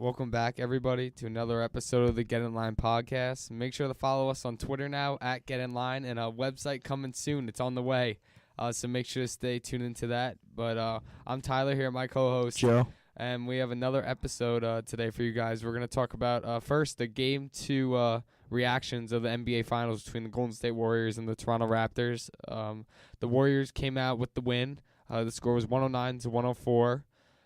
Welcome back, everybody, to another episode of the Get In Line podcast. Make sure to follow us on Twitter now at Get In Line, and a website coming soon. It's on the way, so make sure to stay tuned into that. But I'm Tyler here, my co-host, Joe, and we have another episode today for you guys. We're going to talk about first the Game 2 reactions of the NBA Finals between the Golden State Warriors and the Toronto Raptors. The Warriors came out with the win. The score was 109-104.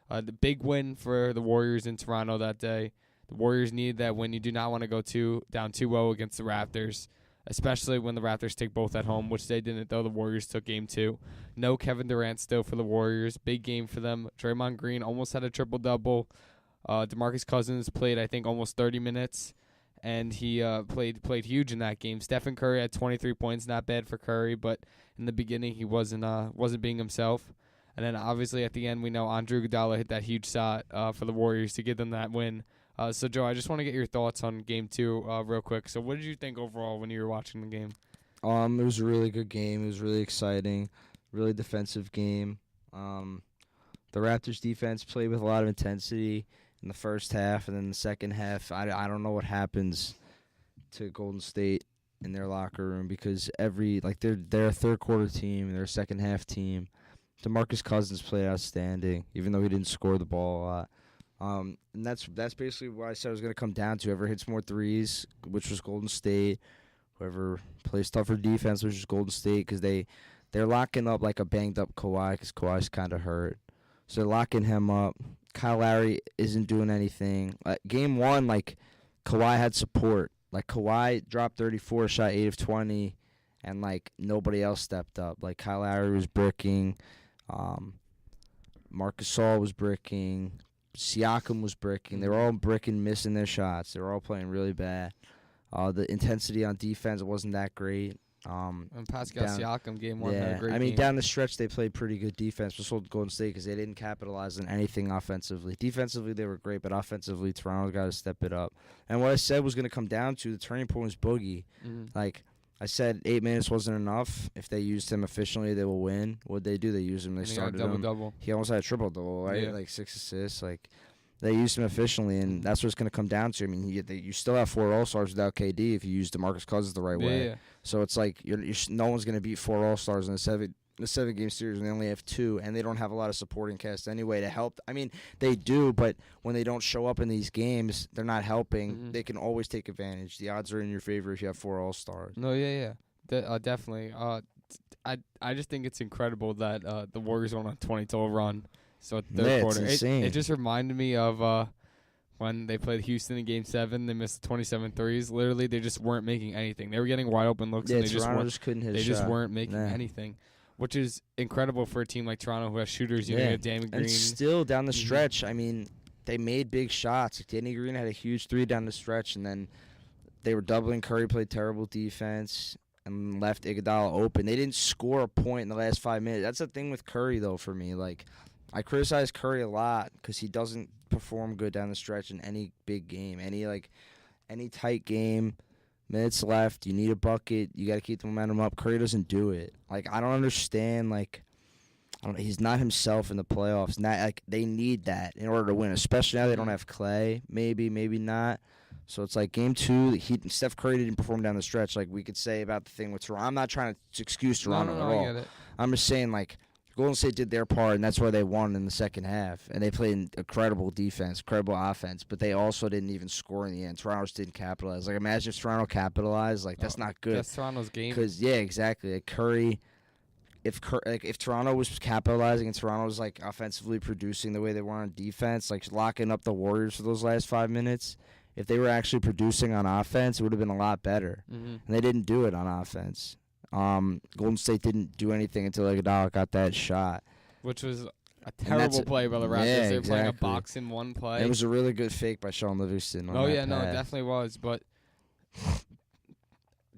The big win for the Warriors in Toronto that day. The Warriors need that win. You do not want to go down 2-0 against the Raptors, especially when the Raptors take both at home, which they didn't, though. The Warriors took Game 2. No Kevin Durant still for the Warriors. Big game for them. Draymond Green almost had a triple-double. DeMarcus Cousins played, I think, almost 30 minutes, and he played huge in that game. Stephen Curry had 23 points. Not bad for Curry, but in the beginning he wasn't being himself. And then, obviously, at the end, we know Andre Iguodala hit that huge shot for the Warriors to give them that win. So, Joe, I just want to get your thoughts on Game 2 real quick. So, what did you think overall when you were watching the game? it was a really good game. It was really exciting, really defensive game. The Raptors defense played with a lot of intensity in the first half, and then the second half, I don't know what happens to Golden State in their locker room because they're a third quarter team, they're a second half team. DeMarcus Cousins played outstanding, even though he didn't score the ball a lot. And that's basically what I said it was going to come down to. Whoever hits more threes, which was Golden State. Whoever plays tougher defense, which is Golden State, because they're locking up like a banged-up Kawhi, because Kawhi's kind of hurt. So they're locking him up. Kyle Lowry isn't doing anything. Game 1, Kawhi had support. Kawhi dropped 34, shot 8 of 20, and, nobody else stepped up. Kyle Lowry was bricking. Marcus Gasol was bricking. Siakam was bricking. They were all bricking, missing their shots. They were all playing really bad. The intensity on defense wasn't that great. And Pascal Siakam, Game 1, had a great game. Down the stretch, they played pretty good defense. Just hold Golden State because they didn't capitalize on anything offensively. Defensively, they were great, but offensively, Toronto's got to step it up. And what I said was going to come down to the turning point was Boogie. Mm-hmm. I said 8 minutes wasn't enough. If they used him efficiently, they will win. What'd they do? They used him. They started him. Double. He almost had a triple-double, right? Yeah. 6 assists. They used him efficiently, and that's what it's going to come down to. I mean, you still have 4 All-Stars without KD if you use DeMarcus Cousins the right way. Yeah. So it's no one's going to beat 4 All-Stars in a seven-game series when they only have 2, and they don't have a lot of supporting cast anyway to help. I mean, they do, but when they don't show up in these games, they're not helping. Mm-hmm. They can always take advantage. The odds are in your favor if you have 4 All-Stars. No, yeah. Definitely. I just think it's incredible that the Warriors went on a 20-2 run. So third quarter, it's insane. It just reminded me of when they played Houston in Game 7. They missed 27 threes. Literally, they just weren't making anything. They were getting wide open looks, and they just couldn't hit. They a just shot. weren't making anything, which is incredible for a team like Toronto who has shooters. You know, Danny Green. And still down the stretch, I mean, they made big shots. Danny Green had a huge 3 down the stretch, and then they were doubling. Curry played terrible defense and left Iguodala open. They didn't score a point in the last 5 minutes. That's the thing with Curry, though, for me. I criticize Curry a lot because he doesn't perform good down the stretch in any big game. Any tight game, minutes left, you need a bucket, you got to keep the momentum up. Curry doesn't do it. I don't understand, he's not himself in the playoffs. They need that in order to win, especially now they don't have Clay. Maybe not. So it's Game 2, Steph Curry didn't perform down the stretch we could say about the thing with Toronto. I'm not trying to excuse Toronto at all. I get it. I'm just saying, Golden State did their part, and that's why they won in the second half. And they played incredible defense, incredible offense, but they also didn't even score in the end. Toronto just didn't capitalize. Imagine if Toronto capitalized. That's not good. That's Toronto's game. Because, yeah, exactly. Curry, if Toronto was capitalizing and Toronto was, offensively producing the way they were on defense, locking up the Warriors for those last 5 minutes, if they were actually producing on offense, it would have been a lot better. Mm-hmm. And they didn't do it on offense. Golden State didn't do anything until Iguodala got that shot. Which was a terrible play by the Raptors. Yeah, they were playing a exactly. box in one play. It was a really good fake by Sean Livingston. It definitely was. But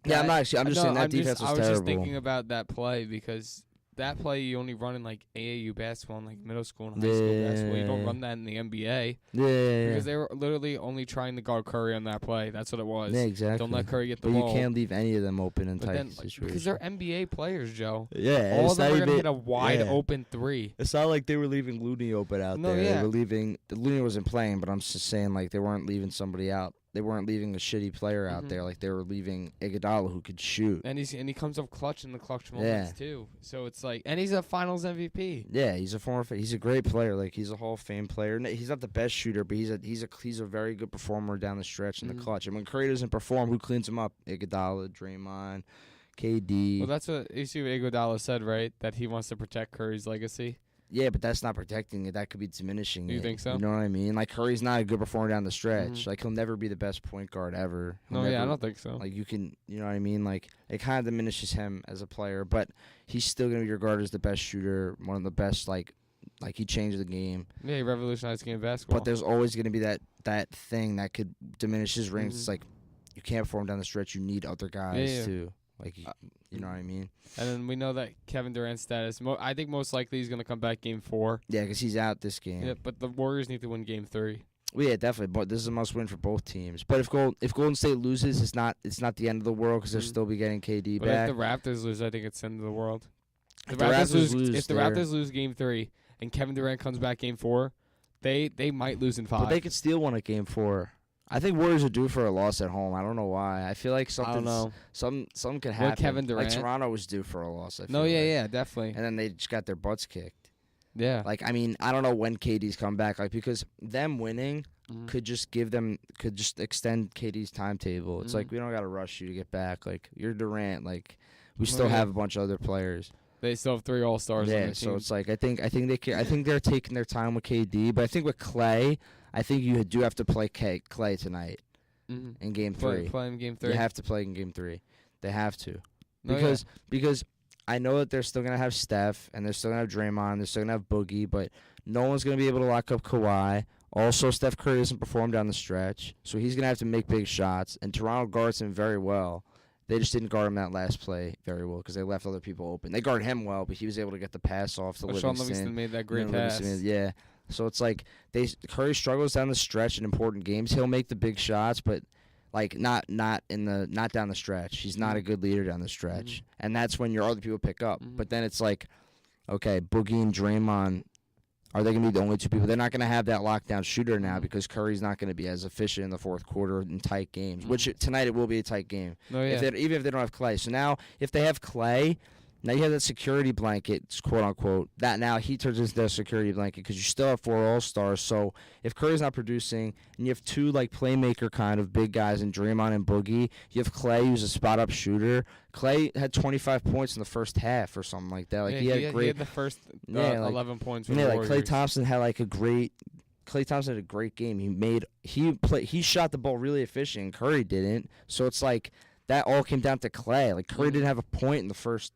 I'm just saying that defense was terrible. I was just thinking about that play because that play you only run in like AAU basketball and like middle school and high school basketball. You don't run that in the NBA. Yeah. Because they were literally only trying to guard Curry on that play. That's what it was. Yeah, exactly. Don't let Curry get the but ball. You can't leave any of them open in But tight then, situations. because they're NBA players, Joe. Yeah, All it's of them not are gonna even- hit a wide yeah. open three. It's not like they were leaving Looney open out No, there. yeah. They were leaving. Looney wasn't playing, but I'm just saying like they weren't leaving somebody out. They weren't leaving a shitty player out there. Like they were leaving Iguodala who could shoot. And he comes up clutch in the clutch moments too. So it's like, and he's a Finals MVP. Yeah, he's a great player. Like he's a Hall of Fame player. He's not the best shooter, but he's a very good performer down the stretch in the clutch. And when Curry doesn't perform, who cleans him up? Iguodala, Draymond, KD. Well, that's what you see what Iguodala said, right? That he wants to protect Curry's legacy. Yeah, but that's not protecting it. That could be diminishing it. You think so? You know what I mean? Like Curry's not a good performer down the stretch. Like he'll never be the best point guard ever. No, I don't think so. Like you know what I mean? Like it kind of diminishes him as a player, but he's still gonna be regarded as the best shooter, one of the best. Like he changed the game. Yeah, he revolutionized game of basketball. But there's always gonna be that thing that could diminish his rings. It's like you can't perform down the stretch. You need other guys too. Like you know what I mean? And then we know that Kevin Durant's status. I think most likely he's going to come back game 4. Yeah, because he's out this game. Yeah, but the Warriors need to win game 3. Well, yeah, definitely. But this is a must-win for both teams. But if Golden State loses, it's not the end of the world because they'll still be getting KD but back. If the Raptors lose, I think it's the end of the world. If the Raptors lose game 3 and Kevin Durant comes back game 4, they might lose in 5. But they could still win a game 4. I think Warriors are due for a loss at home. I don't know why. I feel like something could happen. Kevin Durant? Like Toronto was due for a loss. Yeah, definitely. And then they just got their butts kicked. Yeah. Like I mean, I don't know when KD's come back. Like because them winning could just extend KD's timetable. It's like we don't got to rush you to get back. Like you're Durant. Like we still have a bunch of other players. They still have 3 All-Stars on their team. So it's like I think they're taking their time with KD, but I think with Clay, I think you do have to play Clay tonight in game 3. Play in game 3. You have to play in game 3. They have to because I know that they're still gonna have Steph and they're still gonna have Draymond, they're still gonna have Boogie, but no one's gonna be able to lock up Kawhi. Also, Steph Curry doesn't perform down the stretch, so he's gonna have to make big shots. And Toronto guards him very well. They just didn't guard him that last play very well because they left other people open. They guard him well, but he was able to get the pass off to Livingston. Sean Livingston made that great pass. Yeah. So it's like Curry struggles down the stretch in important games. He'll make the big shots, but like not down the stretch. He's not a good leader down the stretch. And that's when your other people pick up. But then it's like, okay, Boogie and Draymond, are they going to be the only 2 people? They're not going to have that lockdown shooter now because Curry's not going to be as efficient in the fourth quarter in tight games, which tonight it will be a tight game. Oh, yeah. Even if they don't have Clay. So now if they have Clay, now you have that security blanket, quote unquote. That now he turns into a security blanket because you still have 4 All-Stars. So if Curry's not producing and you have 2 like playmaker kind of big guys in Draymond and Boogie, you have Clay who's a spot-up shooter. Clay had 25 points in the first half or something like that. Like yeah, he had the first 11 points. For the Warriors. Klay Thompson had Klay Thompson had a great game. He shot the ball really efficient. And Curry didn't. So it's like that all came down to Klay. Like Curry didn't have a point in the first.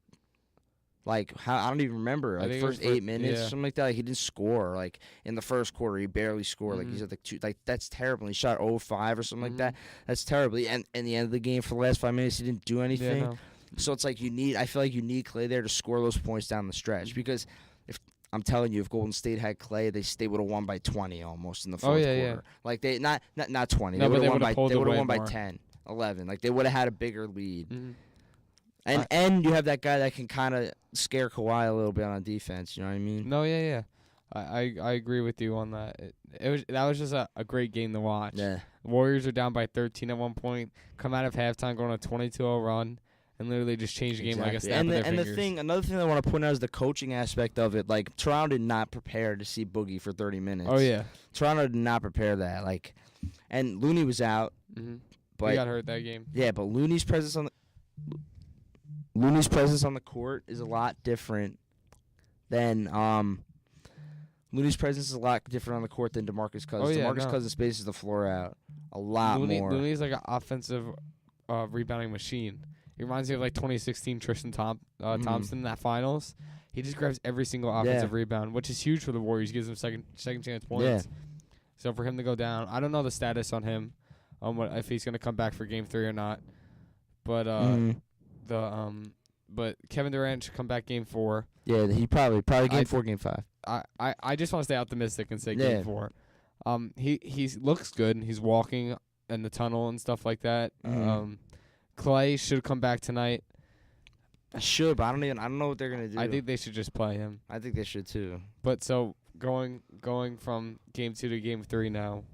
Like I don't even remember. Like first 8 minutes, something like that. Like he didn't score. Like in the first quarter, he barely scored. Like he's at the 2. Like that's terrible. He shot 0-5 or something like that. That's terrible. And in the end of the game, for the last 5 minutes, he didn't do anything. Yeah, no. So it's like I feel like you need Klay there to score those points down the stretch because if I'm telling you, if Golden State had Klay, they would have won by 20 almost in the fourth quarter. Yeah. Like they not 20. No, they would have won by more. 10, 11. Like they would have had a bigger lead. And you have that guy that can kind of scare Kawhi a little bit on defense. You know what I mean? No, yeah. I agree with you on that. That was just a great game to watch. Yeah. Warriors are down by 13 at one point, come out of halftime, going on a 22-0 run, and literally just change the game like a snap of their fingers. Another thing I want to point out is the coaching aspect of it. Like Toronto did not prepare to see Boogie for 30 minutes. Oh yeah. Toronto did not prepare that. Like, and Looney was out. But he got hurt that game. Yeah, but Looney's presence on the court is a lot different than Looney's presence is a lot different on the court than DeMarcus Cousins. Oh, yeah, DeMarcus Cousins spaces the floor out a lot more. Looney's like an offensive rebounding machine. He reminds me of like 2016 Tristan Thompson in that finals. He just grabs every single offensive rebound, which is huge for the Warriors. Gives them second chance points. Yeah. So for him to go down, I don't know the status on him, if he's gonna come back for Game 3 or not. But but Kevin Durant should come back game 4. Yeah, he probably game 4, game 5. I just want to stay optimistic and say Yeah. game 4. He looks good. He's walking in the tunnel and stuff like that. Mhm. Clay should come back tonight. I should, but I don't know what they're gonna do. I think they should just play him. I think they should too. But so going from game 2 to game 3 now,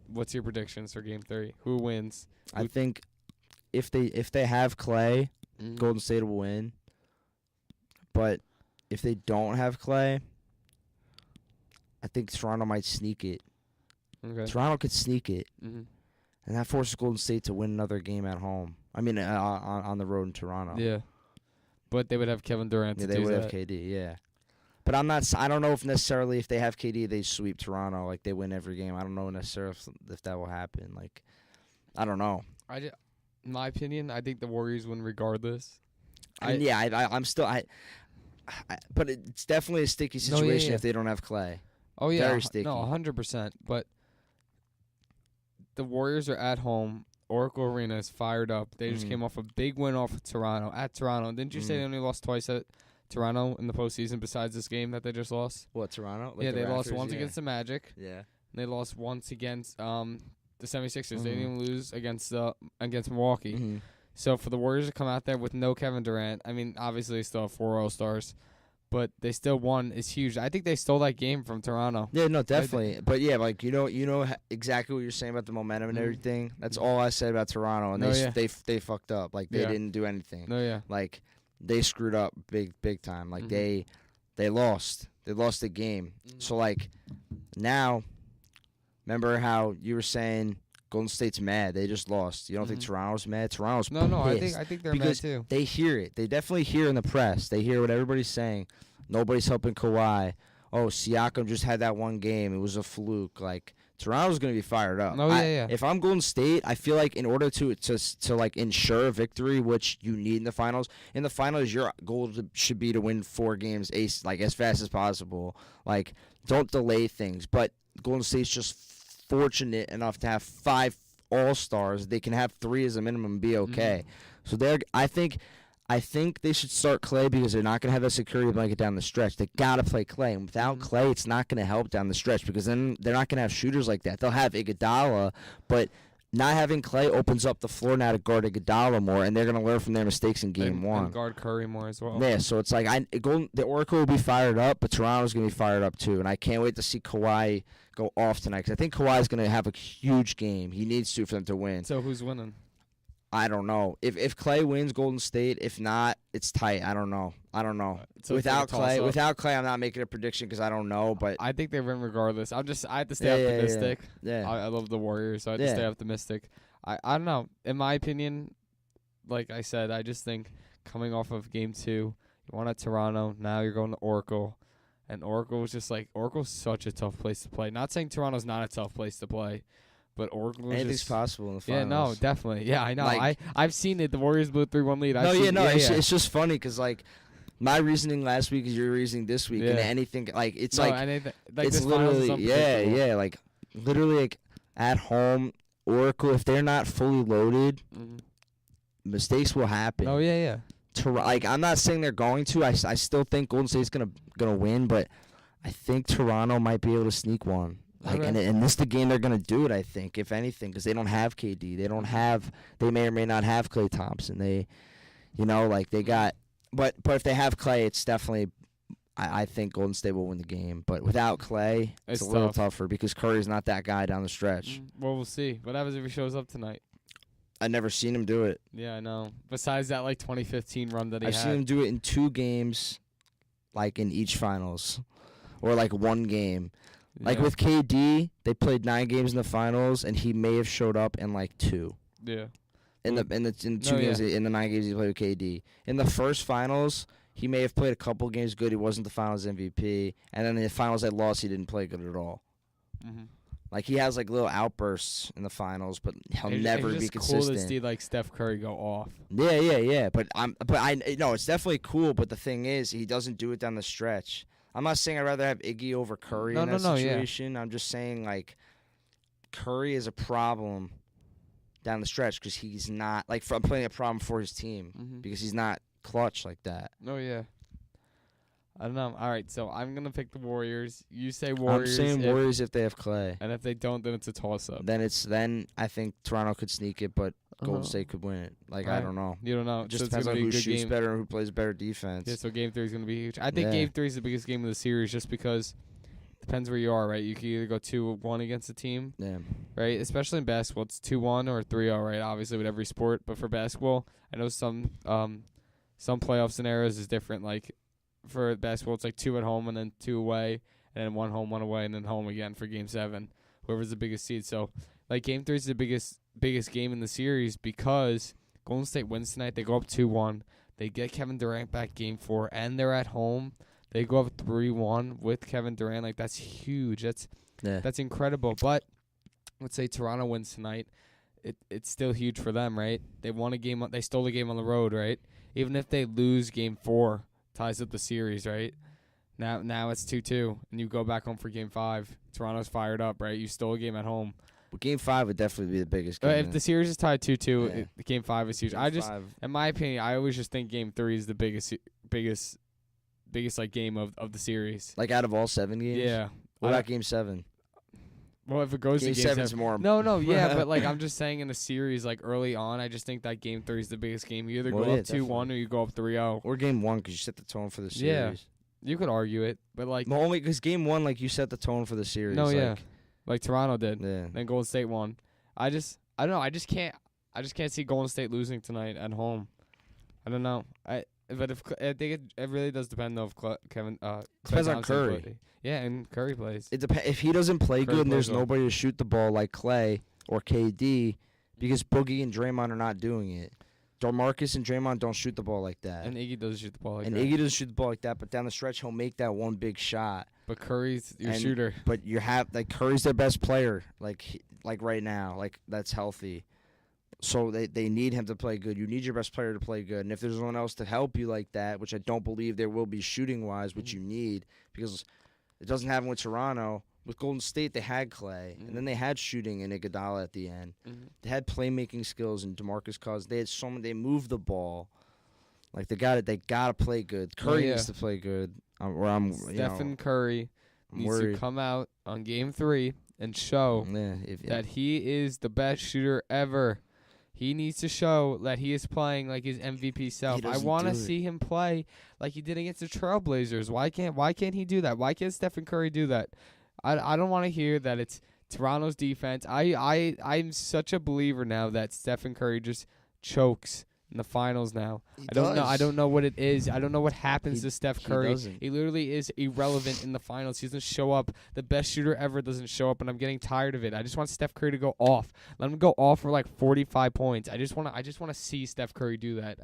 what's your predictions for game 3? Who wins? I think if they have Clay, Mhm. Golden State will win. But if they don't have Clay, I think Toronto might sneak it. Okay. Toronto could sneak it, Mm-hmm. and that forces Golden State to win another game at home. I mean, on the road in Toronto. Yeah. But they would have Kevin Durant Yeah, to they do would that. have KD. Yeah. But I don't know if necessarily if they have KD, they sweep Toronto, like they win every game. I don't know necessarily if that will happen. Like, I don't know. In my opinion, I think the Warriors win regardless. I'm still but it's definitely a sticky No, yeah, situation yeah. if they don't have Clay. Oh yeah, Very sticky. no, 100%. But the Warriors are at home. Oracle Arena is fired up. They just Mhm. came off a big win off of Toronto at Toronto. Didn't you say Mhm. they only lost twice at Toronto in the postseason besides this game that they just lost? What, Toronto? Like yeah, the they lost Raptors? once Yeah. against the Magic. Yeah. And they lost once against the 76ers. They Mhm. didn't even lose against Milwaukee. Mhm. So for the Warriors to come out there with no Kevin Durant, I mean, obviously they still have 4 All-Stars, but they still won is huge. I think they stole that game from Toronto. Yeah, no, definitely. But yeah, like you know exactly what you're saying about the momentum and Mhm. everything. That's all I said about Toronto, and No, they yeah. they fucked up. Like they Yeah. didn't do anything. No, yeah. Like they screwed up big time. Like Mhm. they lost. They lost the game. Mhm. So like now, remember how you were saying Golden State's mad? They just lost. You don't think Mhm. Toronto's mad? Toronto's No, I pissed. think they're Because mad too. They hear it. They definitely hear in the press. They hear what everybody's saying. Nobody's helping Kawhi. Oh, Siakam just had that one game. It was a fluke. Like Toronto's going to be fired up. Oh, yeah. If I'm Golden State, I feel like in order to like ensure a victory, which you need in the finals, your goal should be to win 4 games like as fast as possible. Like don't delay things. But Golden State's just fortunate enough to have 5 All-Stars. They can have 3 as a minimum and be okay. So I think they should start Clay because they're not going to have that security blanket down the stretch. They got to play Clay. And without Clay, it's not going to help down the stretch because then they're not going to have shooters like that. They'll have Iguodala, but not having Clay opens up the floor now to guard Iguodala more, and they're going to learn from their mistakes in Game 1. And guard Curry more as well. Yeah, so it's like the Oracle will be fired up, but Toronto's going to be fired up too. And I can't wait to see Kawhi go off tonight because I think Kawhi's going to have a huge game. He needs to for them to win. So who's winning? I don't know. If Clay wins, Golden State. If not, it's tight. I don't know. So Without it's like a Clay, toss-up. I'm not making a prediction because I don't know. But I think they win regardless. I have to stay optimistic. yeah. I love the Warriors, so I have to Yeah. stay optimistic. I don't know. In my opinion, like I said, I just think coming off of Game 2, you won at Toronto. Now you're going to Oracle. And Oracle was just like, Oracle's such a tough place to play. Not saying Toronto's not a tough place to play, but Oracle was Anything's just... possible in the Yeah, finals. no, definitely. Yeah, I know. Like- I've seen it. The Warriors blew a 3-1 lead. It's just funny because like my reasoning last week is your reasoning this week, and Yeah. anything like it's No, like anything, it's this finals is literally unpredictable. like literally like at home. Oracle, if they're not fully loaded, Mhm. mistakes will happen. Oh, yeah. I'm not saying they're going to. I still think Golden State's gonna win, but I think Toronto might be able to sneak one. Like, Okay. and this the game they're gonna do it. I think, if anything, because they don't have KD. They may or may not have Klay Thompson. They got. But if they have Klay, it's definitely. I think Golden State will win the game. But without Klay, it's a little tough. tougher because Curry's not that guy down the stretch. Well, we'll see. What happens if he shows up tonight? I've never seen him do it. Yeah, I know. Besides that, 2015 run that he I've had. seen him do it in 2 games, like in each finals, or like 1 game. Like Yeah. with KD, they played 9 games in the finals, and he may have showed up in like 2. Yeah. In the 2 games in the 9 games he played with KD. In the first finals, he may have played a couple games good. He wasn't the finals MVP, and then in the finals they lost, he didn't play good at all. Mm-hmm. Like he has like little outbursts in the finals, but he'll never be It's consistent. cool to see Steph Curry go off. Yeah. But I no, it's definitely cool. But the thing is, he doesn't do it down the stretch. I'm not saying I'd rather have Iggy over Curry in that situation. Yeah. I'm just saying like Curry is a problem down the stretch because he's not I'm playing a problem for his team because he's not clutch like that. Oh yeah. I don't know. All right, so I'm gonna pick the Warriors. You say Warriors. I'm saying Warriors if they have Clay. And if they don't, then it's a toss-up. Then I think Toronto could sneak it, but Golden State could win it. Like, I Right. don't know. You don't know. It just So it's depends gonna on be a who good shoots game. better and who plays better defense. Yeah, so Game 3 is going to be huge. I think Yeah. Game 3 is the biggest game of the series just because depends where you are, right? You can either go 2-1 against a team, Yeah. right? Especially in basketball, it's 2-1 or 3-0, right? Obviously with every sport, but for basketball, I know some playoff scenarios is different. Like for basketball, it's like 2 at home and then 2 away, and then 1 home, 1 away, and then home again for Game 7. Whoever's the biggest seed. So like Game 3 is the biggest game in the series because Golden State wins tonight. They go up 2-1. They get Kevin Durant back Game 4, and they're at home. They go up 3-1 with Kevin Durant. Like, that's huge. That's incredible. But let's say Toronto wins tonight. It's still huge for them, right? They won a game. They stole a game on the road, right? Even if they lose Game 4, ties up the series, right? Now it's 2-2, and you go back home for Game 5. Toronto's fired up, right? You stole a game at home. Well, Game 5 would definitely be the biggest game. If the series is tied 2-2, Yeah. Game 5 is huge. In my opinion, I always just think Game 3 is the biggest like game of the series. Like out of all 7 games? Yeah. What about Game 7? Well, if it goes Game to Game 7's 7, more. no, yeah, but like I'm just saying in a series like early on, I just think that Game 3 is the biggest game. You either go up 2-1 or you go up 3-0. Or Game 1 because you set the tone for the series. Yeah. You could argue it, but like No, only because Game 1, like, you set the tone for the series. no, yeah, like, like Toronto did. Yeah. Then Golden State won. I don't know. I just can't see Golden State losing tonight at home. I don't know. But I think it really does depend though if Kevin Depends on Thompson Curry. play. Yeah, and Curry plays. It depends. If he doesn't play Curry good and there's plays well. nobody to shoot the ball like Clay or KD, because Boogie and Draymond are not doing it. DeMarcus and Draymond don't shoot the ball like that. And Iggy doesn't shoot the ball like And that. Iggy doesn't shoot the ball like that, but down the stretch he'll make that one big shot. But Curry's your And- shooter. But you have like Curry's their best player, like right now, like that's healthy. So they need him to play good. You need your best player to play good. And if there's no one else to help you like that, which I don't believe there will be shooting wise, which you need, because it doesn't happen with Toronto. With Golden State, they had Clay, and then they had shooting and Iguodala at the end. They had playmaking skills and DeMarcus Cousins. They had so many. They moved the ball. Like they gotta play good. Curry needs to play good. Stephen Curry needs to come out on Game 3 and show that he is the best shooter ever. He needs to show that he is playing like his MVP self. I want to see him play like he did against the Trailblazers. Why can't he do that? Why can't Stephen Curry do that? I don't want to hear that it's Toronto's defense. I'm such a believer now that Stephen Curry just chokes in the finals now. I don't know what it is. I don't know what happens to Steph Curry. He literally is irrelevant in the finals. He doesn't show up. The best shooter ever doesn't show up, and I'm getting tired of it. I just want Steph Curry to go off. Let him go off for like 45 points. I just want to see Steph Curry do that.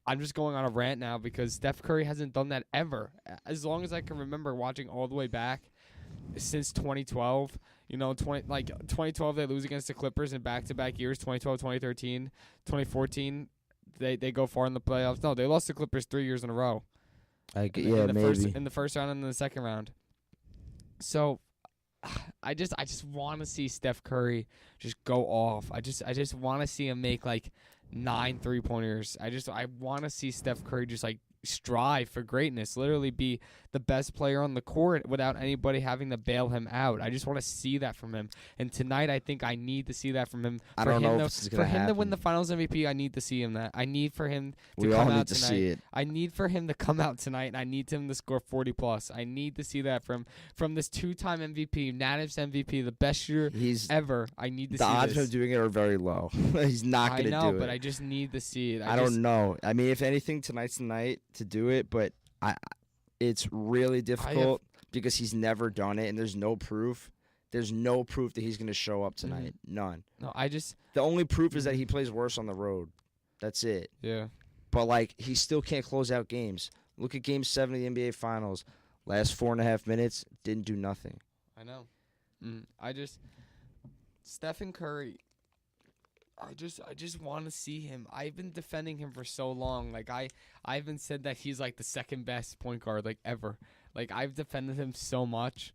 I'm just going on a rant now because Steph Curry hasn't done that ever. As long as I can remember watching all the way back since 2012. 2012 they lose against the Clippers in back-to-back years, 2012, 2013, 2014 they go far in the playoffs. No, they lost the Clippers 3 years in a row. Maybe In the first round and in the second round. So I just want to see Steph Curry just go off. I just want to see him make like 9 3-pointers. I want to see Steph Curry just like strive for greatness, literally be the best player on the court without anybody having to bail him out. I just want to see that from him. And tonight, I think I need to see that from him. I don't know if this is going to happen. For him to win the Finals MVP, I need to see him that. I need for him to we come all out need to tonight. see it. I need for him to come out tonight, and I need him to score 40+. I need to see that from this two-time MVP, unanimous MVP, the best shooter ever. I need to see this. The odds of him doing it are very low. He's not going to do it. I know, but I just need to see it. I don't know. I mean, if anything, tonight's the night to do it, but it's really difficult because he's never done it, and there's no proof. There's no proof that he's going to show up tonight. None. No, the only proof is that he plays worse on the road. That's it. Yeah. But, like, he still can't close out games. Look at Game 7 of the NBA Finals. Last 4.5 minutes, didn't do nothing. I know. Stephen Curry, I just want to see him. I've been defending him for so long. Like, I even said that he's, like, the second best point guard, like, ever. Like, I've defended him so much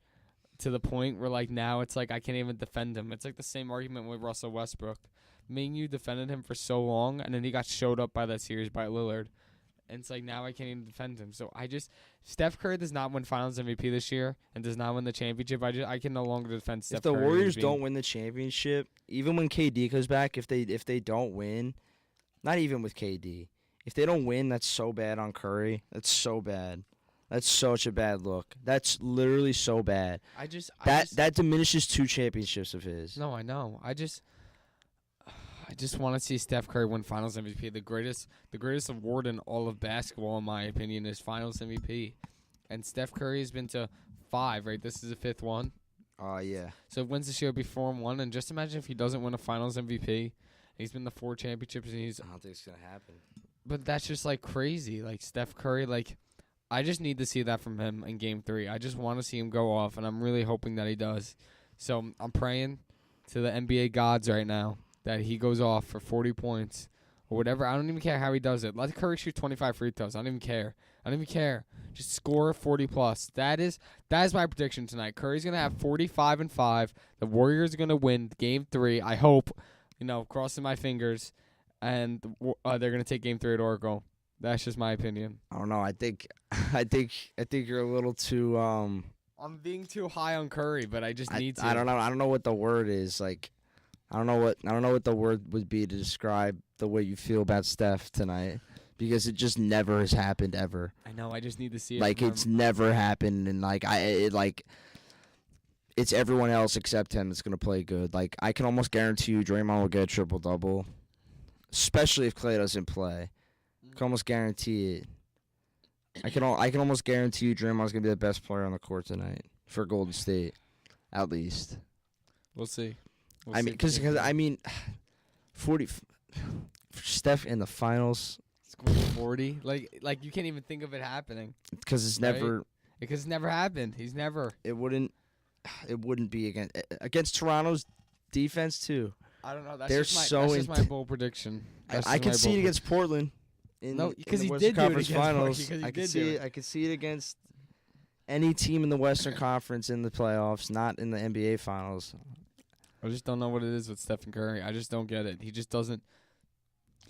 to the point where, like, now it's like I can't even defend him. It's like the same argument with Russell Westbrook. Me and you defended him for so long, and then he got showed up by that series by Lillard. And it's like now I can't even defend him. So Steph Curry does not win Finals MVP this year and does not win the championship. I can no longer defend Steph Curry. If the Warriors don't win the championship, even when KD comes back, if they don't win, not even with KD, if they don't win, that's so bad on Curry. That's so bad. That's such a bad look. That's literally so bad. That diminishes 2 championships of his. No, I know. I just want to see Steph Curry win Finals MVP. The greatest award in all of basketball, in my opinion, is Finals MVP. And Steph Curry has been to 5, right? This is the 5th one. Yeah. So if wins this year, it'll be 4-1. And just imagine if he doesn't win a Finals MVP. He's been to 4 championships, and I don't think it's gonna happen. But that's just like crazy. Like Steph Curry, I just need to see that from him in Game 3. I just want to see him go off, and I'm really hoping that he does. So I'm praying to the NBA gods right now that he goes off for 40 points or whatever. I don't even care how he does it. Let Curry shoot 25 free throws. I don't even care. Just score 40+. That is my prediction tonight. Curry's going to have 45 and 5. The Warriors are going to win Game 3. I hope, crossing my fingers, and they're going to take Game 3 at Oracle. That's just my opinion. I don't know. I think you're a little too I'm being too high on Curry, but I just need to. I don't know. I don't know what the word is. Like, I don't know what the word would be to describe the way you feel about Steph tonight, because it just never has happened ever. I know. I just need to see it. Like, it's never happened, and it's everyone else except him that's gonna play good. Like, I can almost guarantee you, Draymond will get a triple-double, especially if Klay doesn't play. I can almost guarantee it. I can almost guarantee you Draymond's going to be the best player on the court tonight for Golden State, at least. We'll see. Because 40 Steph in the finals. Scoring 40? Like you can't even think of it happening. Because it's never. Because it's never happened. He's never. It wouldn't be against Toronto's defense too. I don't know. That's just my bold prediction. I can see it against Portland. Because he Western did Conference do it Finals. I could see it against any team in the Western Conference in the playoffs, not in the NBA Finals. I just don't know what it is with Stephen Curry. I just don't get it. He just doesn't.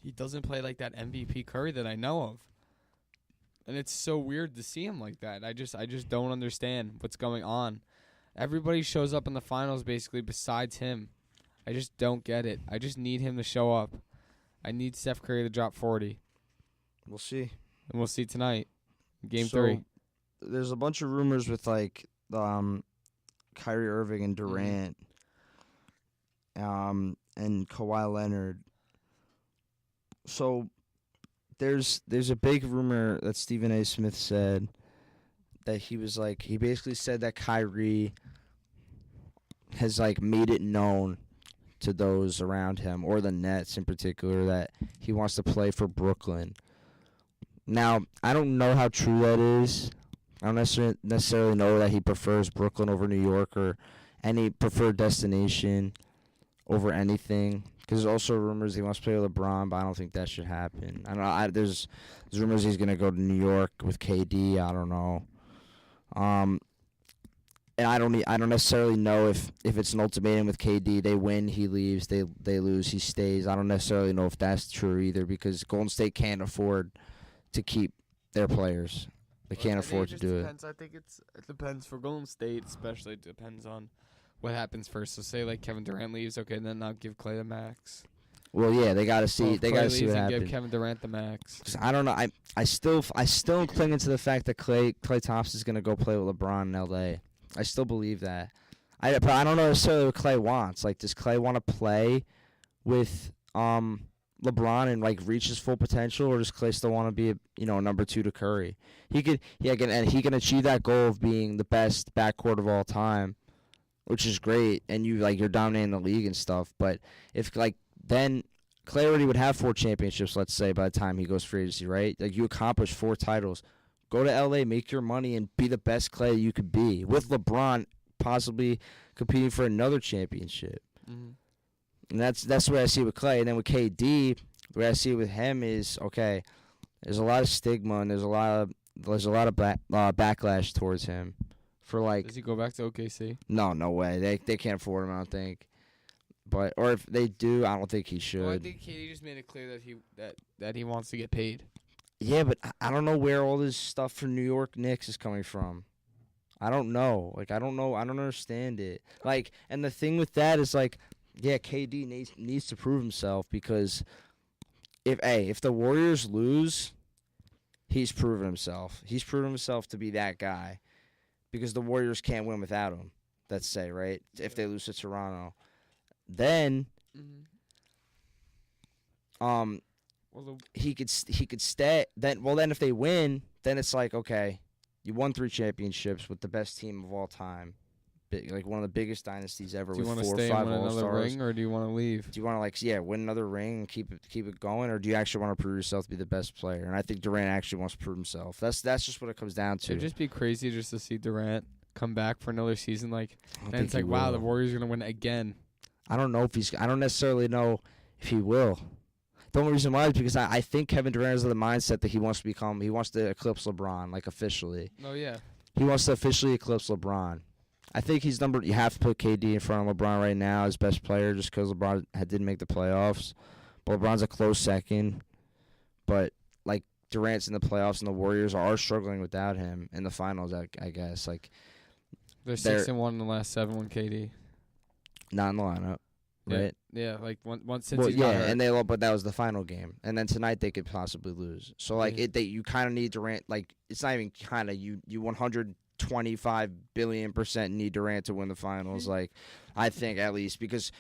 He doesn't play like that MVP Curry that I know of, and it's so weird to see him like that. I just don't understand what's going on. Everybody shows up in the finals basically besides him. I just don't get it. I just need him to show up. I need Steph Curry to drop 40. We'll see. And we'll see tonight. Game 3. There's a bunch of rumors with Kyrie Irving and Durant, and Kawhi Leonard. So there's a big rumor that Stephen A. Smith said that he basically said that Kyrie has made it known to those around him, or the Nets in particular, that he wants to play for Brooklyn. Now, I don't know how true that is. I don't necessarily know that he prefers Brooklyn over New York or any preferred destination over anything. Because there's also rumors he wants to play with LeBron, but I don't think that should happen. I don't know. There's rumors he's going to go to New York with KD. I don't know. And I don't necessarily know if it's an ultimatum with KD. They win, he leaves. They lose, he stays. I don't necessarily know if that's true either, because Golden State can't afford to keep their players. They can't afford to do it. I think it depends for Golden State, especially. It depends on what happens first. So say Kevin Durant leaves, okay, then I'll give Klay the max. Well, yeah, they got to see. They got to see what happens. Give Kevin Durant the max. I don't know. I still am clinging to the fact that Klay Thompson's gonna go play with LeBron in L.A. I still believe that. But I don't know necessarily what Klay wants. Does Klay want to play with LeBron and reach his full potential, or does Klay still want to be a number 2 to Curry? He can achieve that goal of being the best backcourt of all time, which is great, and you're dominating the league and stuff. But if then Klay already would have 4 championships, let's say, by the time he goes free agency, right? You accomplish 4 titles. Go to L.A., make your money, and be the best Klay you could be, with LeBron possibly competing for another championship. Mm-hmm. And that's the way I see it with Klay. And then with KD, the way I see it with him is, okay, there's a lot of stigma and there's a lot of backlash towards him. Does he go back to OKC? No way. They can't afford him, I don't think. Or if they do, I don't think he should. Well, I think KD just made it clear that he wants to get paid. Yeah, but I don't know where all this stuff for New York Knicks is coming from. I don't know. Like, I don't know. I don't understand it. Like, and the thing with that is, like, yeah, KD needs to prove himself because if the Warriors lose, he's proven himself. He's proven himself to be that guy because the Warriors can't win without him. Let's say, right? If they lose to Toronto, then Well, he could stay. Then if they win, then it's like, okay, you won 3 championships with the best team of all time, like one of the biggest dynasties ever. do you with want to 4 or stay 5 and win another All-Stars. ring, or do you want to leave? Do you want to win another ring and keep it going, or do you actually want to prove yourself to be the best player? And I think Durant actually wants to prove himself. That's just what it comes down to. It'd just be crazy just to see Durant come back for another season, like, I don't and think it's like, he wow, will. the Warriors are gonna win again. I don't know if he's. I don't necessarily know if he will. The only reason why is because I think Kevin Durant is of the mindset that he wants to eclipse LeBron, like, officially. Oh yeah. He wants to officially eclipse LeBron. I think he's number. You have to put KD in front of LeBron right now as best player, just because LeBron didn't make the playoffs. But LeBron's a close second. But like Durant's in the playoffs, and the Warriors are struggling without him in the finals. I guess like They're 6-1 in the last 7 when KD. not in the lineup, right? Yeah, like once since Well, he's got yeah, hurt. and but that was the final game, and then tonight they could possibly lose. So like Yeah. you kind of need Durant. Like it's not even kind of you 125 billion% need Durant to win the finals. Like I think at least because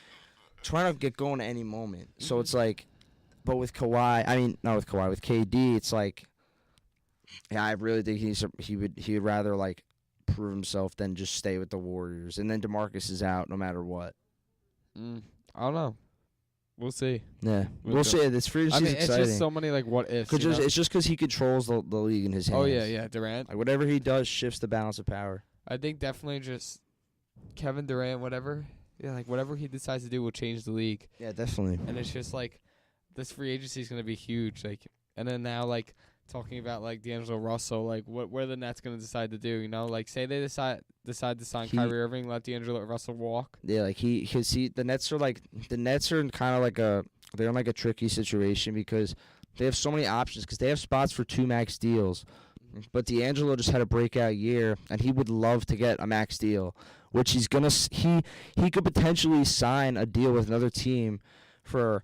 trying to get going at any moment. So it's like, but with Kawhi, I mean not with Kawhi, with KD, it's like, yeah, I really think he would rather like prove himself than just stay with the Warriors. And then DeMarcus is out no matter what. I don't know. We'll see. Yeah, We'll we'll see. see. This free I agency mean, is it's exciting. just so many like what ifs. You know? It's just because he controls the league in his hands. Oh yeah, Durant. Like whatever he does shifts the balance of power. I think definitely just Kevin Durant, whatever. Yeah, like whatever he decides to do will change the league. Yeah, definitely. And it's just like this free agency is gonna be huge. Like, and then now like talking about like D'Angelo Russell, like what are the Nets gonna decide to do? You know, like say they decide to sign Kyrie Irving, let D'Angelo Russell walk. Yeah, like the Nets are kind of like they're in like a tricky situation because they have so many options because they have spots for 2 max deals. But D'Angelo just had a breakout year, and he would love to get a max deal, which he could potentially sign a deal with another team for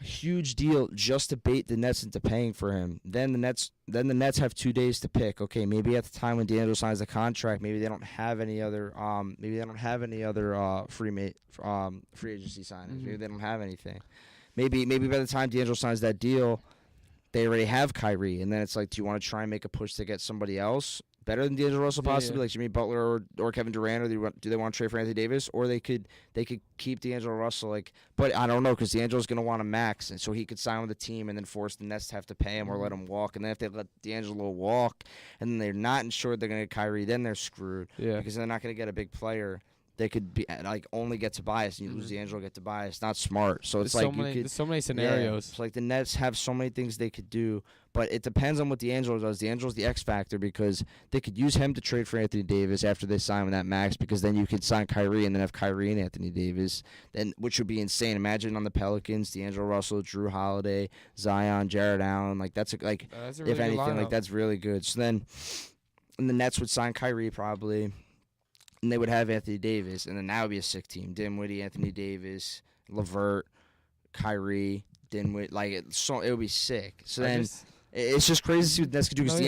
a huge deal just to bait the Nets into paying for him. Then the Nets have 2 days to pick. Okay, maybe at the time when D'Angelo signs the contract, maybe they don't have any other free agency signings. Maybe they don't have anything. Maybe by the time D'Angelo signs that deal, they already have Kyrie, and then it's like, do you want to try and make a push to get somebody else better than D'Angelo Russell, possibly like Jimmy Butler or Kevin Durant, or do they want to trade for Anthony Davis, or they could keep D'Angelo Russell, like, but I don't know because D'Angelo's going to want a max, and so he could sign with the team and then force the Nets to have to pay him or let him walk, and then if they let D'Angelo walk and then they're not insured they're going to get Kyrie, then they're screwed because they're not going to get a big player. They could be like only get Tobias, and you lose D'Angelo, get Tobias. Not smart. So it's there's so many scenarios. Yeah, it's like the Nets have so many things they could do, but it depends on what D'Angelo does. D'Angelo's the X factor because they could use him to trade for Anthony Davis after they sign with that max, because then you could sign Kyrie and then have Kyrie and Anthony Davis, then which would be insane. Imagine on the Pelicans, D'Angelo Russell, Drew Holiday, Zion, Jared Allen. Like that's really if anything, like that's really good. So then, and the Nets would sign Kyrie probably. And they would have Anthony Davis, and then that would be a sick team. Dinwiddie, Anthony Davis, LeVert, Kyrie, Dinwiddie. Like it would be sick. So it's just crazy to see what the Nets could do because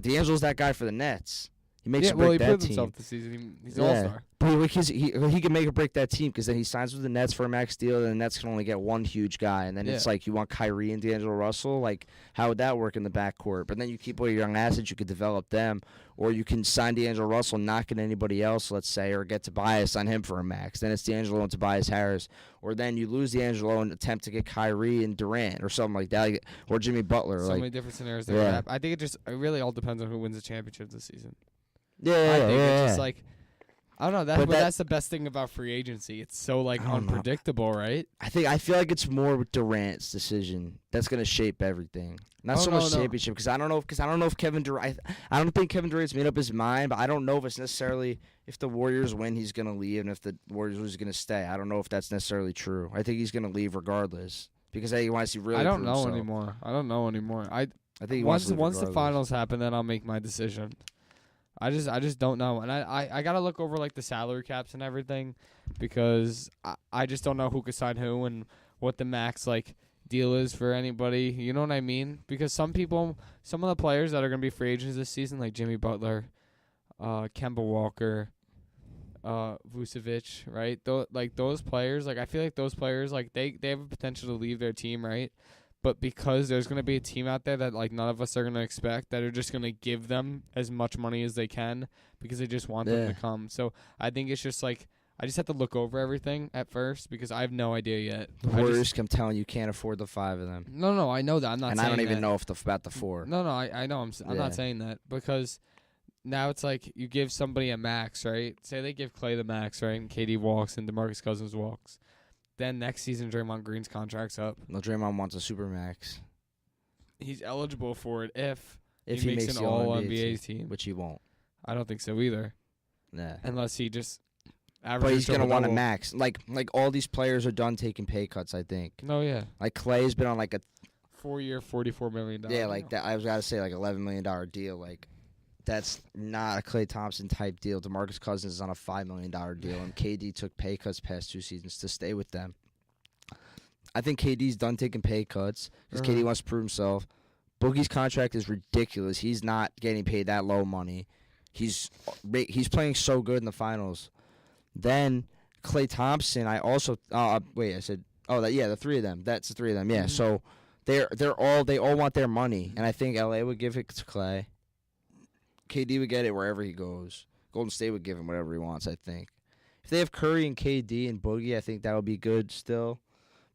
D'Angelo's that guy for the Nets. He makes or break that team. He proved himself this season. He's an all-star. But he can make or break that team because then he signs with the Nets for a max deal, and the Nets can only get one huge guy. And then it's like you want Kyrie and D'Angelo Russell. Like, how would that work in the backcourt? But then you keep all your young assets, you could develop them. Or you can sign D'Angelo Russell, not get anybody else, let's say, or get Tobias on him for a max. Then it's D'Angelo and Tobias Harris. Or then you lose D'Angelo and attempt to get Kyrie and Durant or something like that. Or Jimmy Butler. So many different scenarios that could happen. I think it really all depends on who wins the championship this season. I think it's just like, I don't know. That's the best thing about free agency. It's so unpredictable, right? I feel like it's more with Durant's decision that's going to shape everything. Not so much championship because I don't know if Kevin Durant. I don't think Kevin Durant's made up his mind, but I don't know if it's necessarily if the Warriors win he's going to leave and if the Warriors lose he's going to stay. I don't know if that's necessarily true. I think he's going to leave regardless because he wants to really. I don't know anymore. I think he wants to leave once the regardless. finals happen, then I'll make my decision. I just don't know, and I gotta look over like the salary caps and everything, because I just don't know who could sign who and what the max like deal is for anybody. You know what I mean? Because some of the players that are gonna be free agents this season, like Jimmy Butler, Kemba Walker, Vucevic, right? Those players, like I feel like those players, like they have a potential to leave their team, right? But because there's going to be a team out there that like none of us are going to expect, that are just going to give them as much money as they can because they just want them to come. So I think it's just like I just have to look over everything at first because I have no idea yet. The Warriors, I'm telling you, can't afford the 5 of them. No, I know that. I'm not and saying I don't even that. know about the 4. No, I know. I'm not saying that because now it's like you give somebody a max, right? Say they give Clay the max, right? And KD walks and DeMarcus Cousins walks. Then next season, Draymond Green's contract's up. No, Draymond wants a supermax. He's eligible for it if he makes an All-NBA team. Which he won't. I don't think so either. Nah. Unless he just averages. But he's going to want a max. Like all these players are done taking pay cuts, I think. No, yeah. Like Clay's been on like a 4-year, $44 million. Yeah, like that. I was got to say like $11 million deal. Like that's not a Klay Thompson type deal. DeMarcus Cousins is on a $5 million deal, and KD took pay cuts past 2 seasons to stay with them. I think KD's done taking pay cuts because KD wants to prove himself. Boogie's contract is ridiculous. He's not getting paid that low money. He's playing so good in the finals. Then Klay Thompson, I also the 3 of them. That's the 3 of them. Yeah, so they all want their money, and I think LA would give it to Klay. KD would get it wherever he goes. Golden State would give him whatever he wants, I think. If they have Curry and KD and Boogie, I think that would be good still.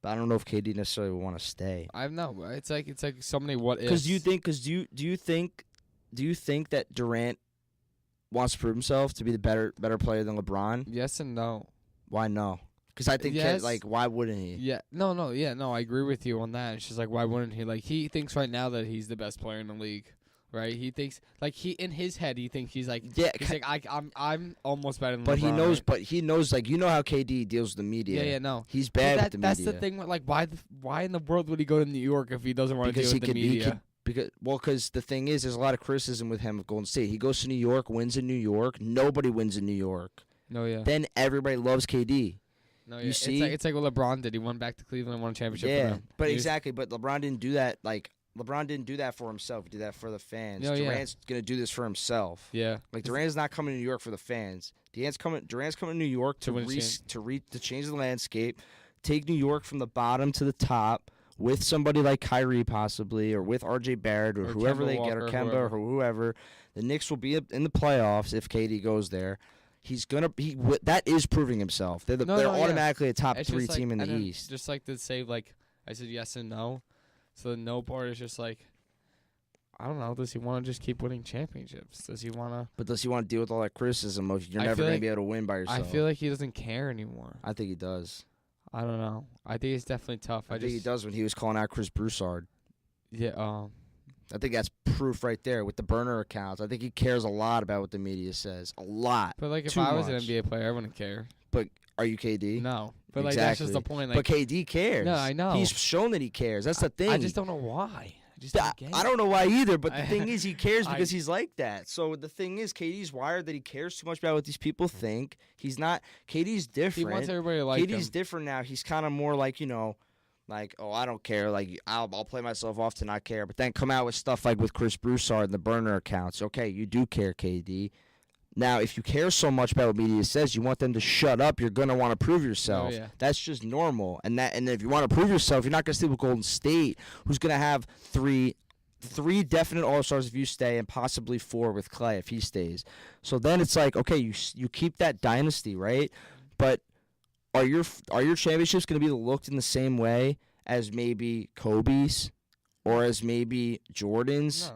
But I don't know if KD necessarily would want to stay. I know. It's like so many what ifs. Because do you think that Durant wants to prove himself to be the better player than LeBron? Yes and no. Why no? Because I think why wouldn't he? Yeah. No. I agree with you on that. It's just like why wouldn't he? Like he thinks right now that he's the best player in the league. Right, he thinks in his head he thinks he's like I'm almost better than. But LeBron, he knows like how KD deals with the media. Yeah, no, he's bad with the media. That's the thing. Like, why in the world would he go to New York if he doesn't want to deal with the media? Because the thing is, there's a lot of criticism with him of Golden State. He goes to New York, wins in New York. Nobody wins in New York. No, yeah. Then everybody loves KD. No, yeah. You see, it's like what LeBron did. He went back to Cleveland and won a championship. Yeah, for them. But exactly. But LeBron didn't do that. Like. LeBron didn't do that for himself. He did that for the fans. Durant's going to do this for himself. Yeah. Like, Durant's not coming to New York for the fans. Durant's coming to New York to change the landscape, take New York from the bottom to the top with somebody like Kyrie possibly, or with R.J. Barrett, or whoever they get, or Kemba, or whoever. The Knicks will be in the playoffs if KD goes there. That is proving himself. They're automatically a top 3 team in the East. Just like to say, like, I said yes and no. So the no part is just like, I don't know. Does he want to just keep winning championships? Does he want to? But does he want to deal with all that criticism of you're never going to be able to win by yourself? I feel like he doesn't care anymore. I think he does. I don't know. I think it's definitely tough. I think he does when he was calling out Chris Broussard. Yeah. I think that's proof right there with the burner accounts. I think he cares a lot about what the media says. A lot. But like, if I was an NBA player, I wouldn't care. But are you KD? No. But like that's just the point. Like, but KD cares. No, I know. He's shown that he cares. That's the thing. I just don't know why. I don't know why either. But the thing is, he cares because he's like that. So the thing is, KD's wired that he cares too much about what these people think. He's not. KD's different. He wants everybody to like him. KD's different now. He's kind of more like like, oh, I don't care. Like, I'll play myself off to not care. But then come out with stuff like with Chris Broussard and the burner accounts. Okay, you do care, KD. Now, if you care so much about what media says, you want them to shut up. You're gonna want to prove yourself. Oh, yeah. That's just normal. And if you want to prove yourself, you're not gonna stay with Golden State, who's gonna have three definite All-Stars if you stay, and possibly 4 with Klay if he stays. So then it's like, okay, you keep that dynasty, right? But are your championships gonna be looked in the same way as maybe Kobe's or as maybe Jordan's?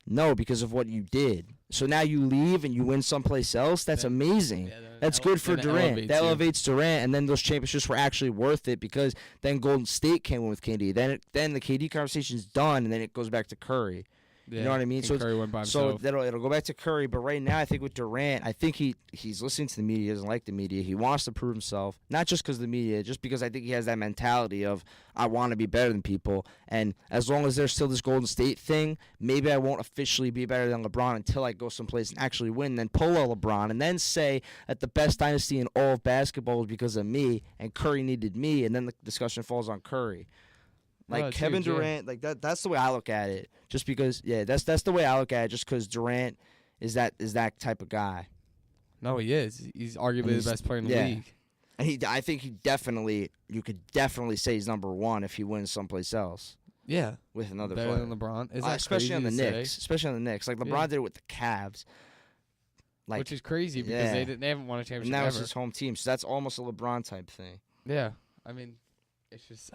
No, because of what you did. So now you leave and you win someplace else. That's amazing. Yeah, that's good for Durant. That elevates Durant, and then those championships were actually worth it because then Golden State came in with KD. Then the KD conversation's done, and then it goes back to Curry. Yeah. You know what I mean? And Curry went by himself. So it'll go back to Curry. But right now, I think with Durant, I think he's listening to the media. He doesn't like the media. He wants to prove himself, not just because of the media, just because I think he has that mentality of I want to be better than people. And as long as there's still this Golden State thing, maybe I won't officially be better than LeBron until I go someplace and actually win, then pull a LeBron, and then say that the best dynasty in all of basketball was because of me, and Curry needed me, and then the discussion falls on Curry. Like Kevin Durant, like that's the way I look at it. Just because, that's the way I look at it. Just because Durant is that type of guy. No, he is. He's arguably the best player in the league. And I think you could definitely say he's number one if he wins someplace else. Yeah, with another better player than LeBron. Is that especially on the Knicks? Say? Especially on the Knicks, like LeBron did it with the Cavs. Like, which is crazy because they haven't won a championship. And that was ever. his home team, so that's almost a LeBron type thing. Yeah, I mean, it's just.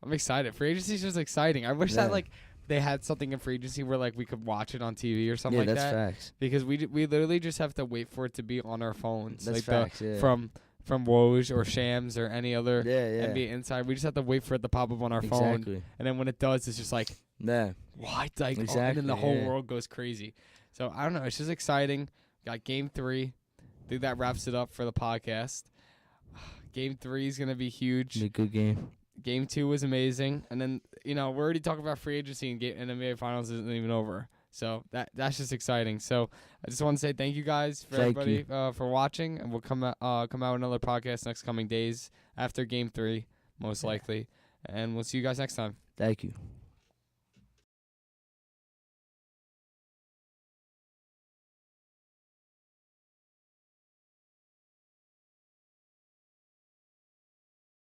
I'm excited. Free agency is just exciting. I wish that they had something in free agency where we could watch it on TV or something like that. Yeah, that's facts. Because we literally just have to wait for it to be on our phones. That's facts. From Woj or Shams or any other NBA Inside. We just have to wait for it to pop up on our phone. And then when it does, it's just what? Exactly. And then the whole world goes crazy. So I don't know. It's just exciting. Got Game 3. I think that wraps it up for the podcast. Game 3 is going to be huge. Be a good game. Game 2 was amazing, and then we're already talking about free agency and NBA Finals isn't even over, so that's just exciting. So I just want to say thank you guys for everybody for watching, and we'll come out with another podcast next coming days after Game 3, most likely, and we'll see you guys next time. Thank you.